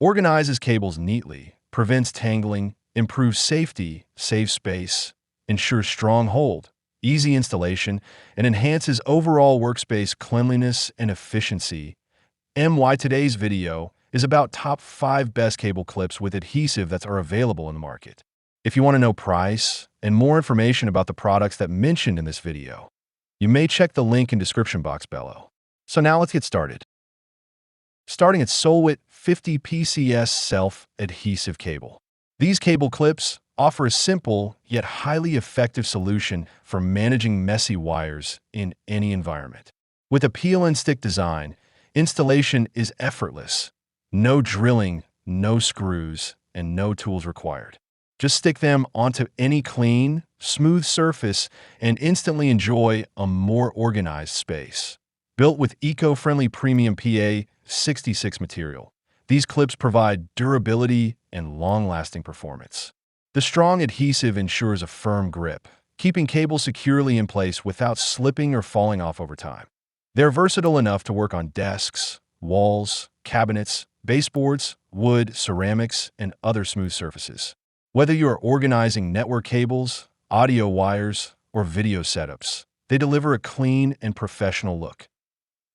Organizes cables neatly, prevents tangling, improves safety, saves space, ensures strong hold, easy installation, and enhances overall workspace cleanliness and efficiency. Why today's video is about top 5 best cable clips with adhesive that are available in the market. If you want to know price and more information about the products that mentioned in this video, you may check the link in description box below. So now let's get started. Starting at Solwit 50 PCS self-adhesive cable. These cable clips offer a simple yet highly effective solution for managing messy wires in any environment. With a peel-and-stick design, installation is effortless. No drilling, no screws, and no tools required. Just stick them onto any clean, smooth surface and instantly enjoy a more organized space. Built with eco-friendly premium PA 66 material, these clips provide durability and long-lasting performance. The strong adhesive ensures a firm grip, keeping cables securely in place without slipping or falling off over time. They're versatile enough to work on desks, walls, cabinets, baseboards, wood, ceramics, and other smooth surfaces. Whether you are organizing network cables, audio wires, or video setups, they deliver a clean and professional look.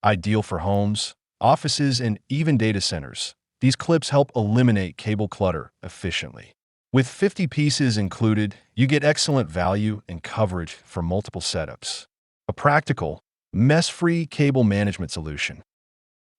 Ideal for homes, offices, and even data centers, these clips help eliminate cable clutter efficiently. With 50 pieces included, you get excellent value and coverage for multiple setups. A practical, mess-free cable management solution.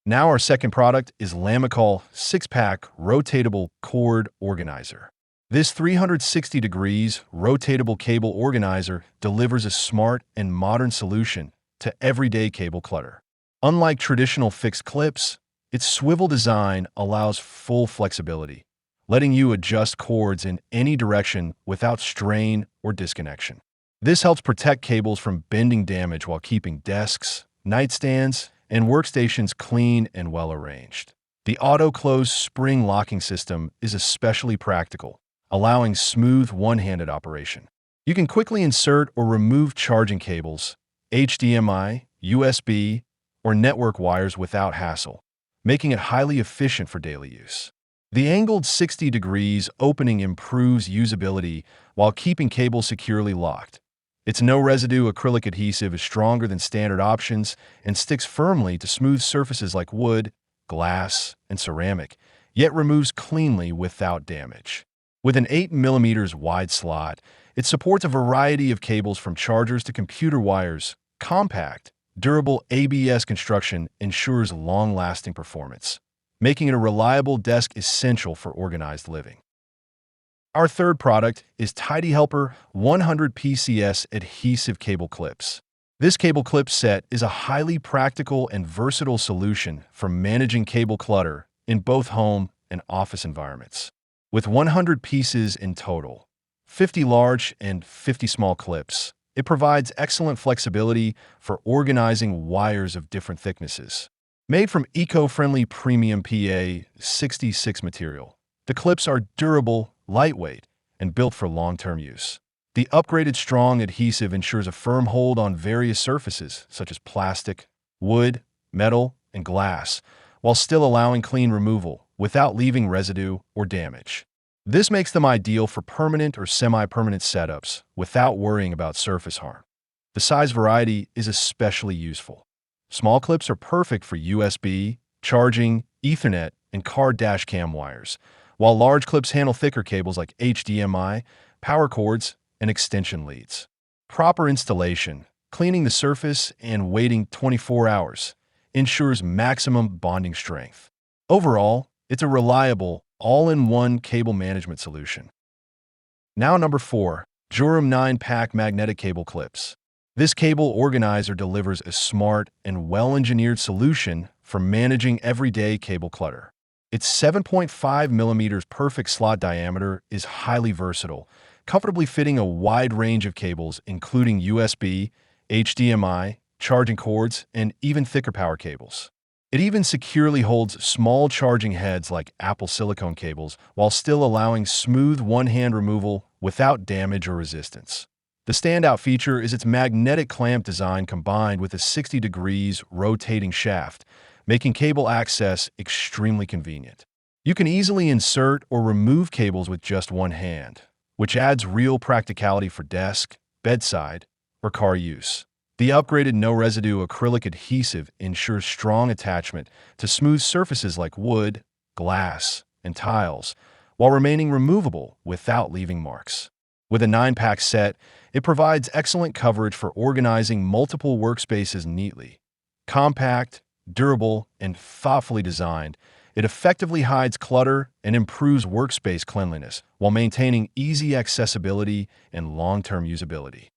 Now our second product is Lamicol 6-pack rotatable cord organizer. This 360 degrees rotatable cable organizer delivers a smart and modern solution to everyday cable clutter. Unlike traditional fixed clips, its swivel design allows full flexibility, letting you adjust cords in any direction without strain or disconnection. This helps protect cables from bending damage while keeping desks, nightstands, and workstations clean and well arranged. The auto-close spring locking system is especially practical, allowing smooth one-handed operation. You can quickly insert or remove charging cables, HDMI, USB, or network wires without hassle, making it highly efficient for daily use. The angled 60 degrees opening improves usability while keeping cables securely locked. Its no-residue acrylic adhesive is stronger than standard options and sticks firmly to smooth surfaces like wood, glass, and ceramic, yet removes cleanly without damage. With an 8 mm wide slot, it supports a variety of cables from chargers to computer wires. Compact, durable ABS construction ensures long-lasting performance, making it a reliable desk essential for organized living. Our third product is Tidy Helper 100 PCS adhesive cable clips. This cable clip set is a highly practical and versatile solution for managing cable clutter in both home and office environments. With 100 pieces in total, 50 large and 50 small clips, it provides excellent flexibility for organizing wires of different thicknesses. Made from eco-friendly premium PA 66 material, the clips are durable, lightweight, and built for long-term use. The upgraded strong adhesive ensures a firm hold on various surfaces such as plastic, wood, metal, and glass, while still allowing clean removal without leaving residue or damage. This makes them ideal for permanent or semi-permanent setups without worrying about surface harm. The size variety is especially useful. Small clips are perfect for USB, charging, Ethernet, and car dash cam wires, while large clips handle thicker cables like HDMI, power cords, and extension leads. Proper installation, cleaning the surface, and waiting 24 hours ensures maximum bonding strength. Overall, it's a reliable, all-in-one cable management solution. Now number 4, Jorum 9-pack magnetic cable clips. This cable organizer delivers a smart and well-engineered solution for managing everyday cable clutter. Its 7.5 mm perfect slot diameter is highly versatile, comfortably fitting a wide range of cables including USB, HDMI, charging cords, and even thicker power cables. It even securely holds small charging heads like Apple silicone cables while still allowing smooth one-hand removal without damage or resistance. The standout feature is its magnetic clamp design combined with a 60 degrees rotating shaft, making cable access extremely convenient. You can easily insert or remove cables with just one hand, which adds real practicality for desk, bedside, or car use. The upgraded no-residue acrylic adhesive ensures strong attachment to smooth surfaces like wood, glass, and tiles, while remaining removable without leaving marks. With a 9-pack set, it provides excellent coverage for organizing multiple workspaces neatly. Compact, durable, and thoughtfully designed, it effectively hides clutter and improves workspace cleanliness while maintaining easy accessibility and long-term usability.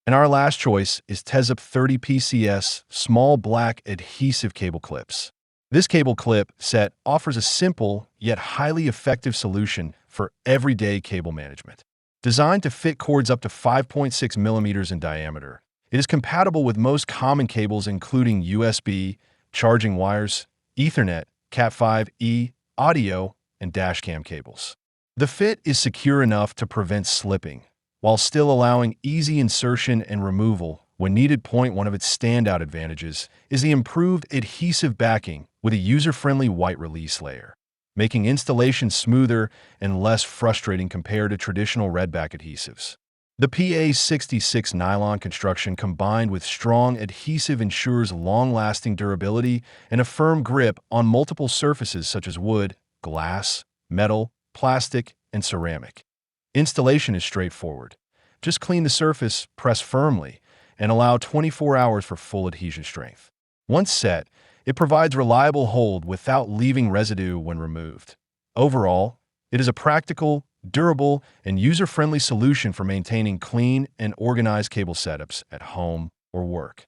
And our last choice is Adhesive 30 PCS small black adhesive cable clips. This cable clip set offers a simple yet highly effective solution for everyday cable management. Designed to fit cords up to 5.6 millimeters in diameter, it is compatible with most common cables including USB, charging wires, Ethernet, Cat5e, audio, and dashcam cables. The fit is secure enough to prevent slipping, while still allowing easy insertion and removal when needed. One of its standout advantages is the improved adhesive backing with a user-friendly white release layer, making installation smoother and less frustrating compared to traditional redback adhesives. The PA66 nylon construction combined with strong adhesive ensures long-lasting durability and a firm grip on multiple surfaces such as wood, glass, metal, plastic, and ceramic. Installation is straightforward. Just clean the surface, press firmly, and allow 24 hours for full adhesion strength. Once set, it provides reliable hold without leaving residue when removed. Overall, it is a practical, durable, and user-friendly solution for maintaining clean and organized cable setups at home or work.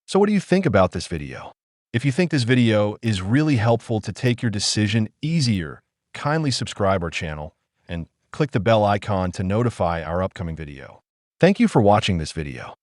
So what do you think about this video? If you think this video is really helpful to take your decision easier, kindly subscribe our channel and click the bell icon to notify our upcoming video. Thank you for watching this video.